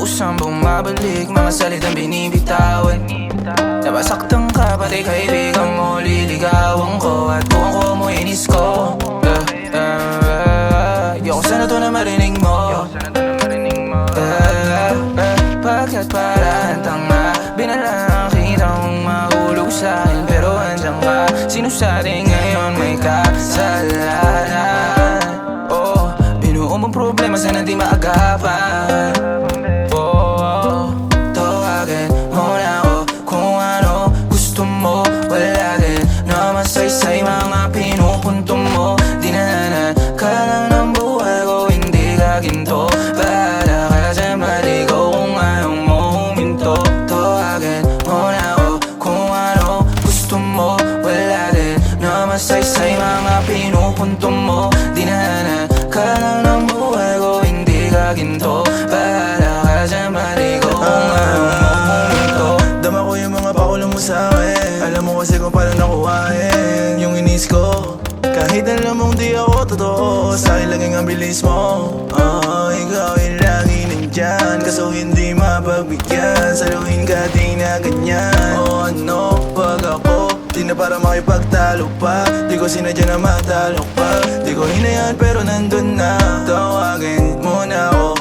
kusang bumabalik, mga salitang binibitawan. Napasaktan ka, pati kaibigan mo liligawan ko. At kung ako mo inis ko, ayoko sana to na marinig mo. Pagkat parang tanga, binalang kitang mahulog sa'kin, pero andyan ka. Sino sa atin ngayon may kasalanan? Oh, binuo mong problema, sana di maagapan. Oh, tawagin mo na ako kung ano gusto mo. Wala din naman say mga pinupunto mo. Dinananan ka lang ng buhay ko, hindi ka ginto. Bahala ka dyan maligaw kung ayaw mo huminto. Tawagin mo na ako kung ano gusto mo. Wala din naman say mga pinupunto mo. Dinananan ka lang ng buhay ko, hindi ka ginto. Bahala ka dyan maligaw kung ayaw mo huminto. Dama ko yung mga pakulo mo sa'kin. Alam mo kasi kung paano nakuhain yung inis ko. Kahit alam mong di ako totoo, sa'kin laging ang bilis mo. Ikaw yung lagi nandyan, kaso hindi mapagbigyan. Saluhin ka di na ganyan. Ano pag ako di na para makipagtalo pa. Di ko sinadya na matalo pa. Di ko hinayaan pero nandun na. Tawagin mo na ako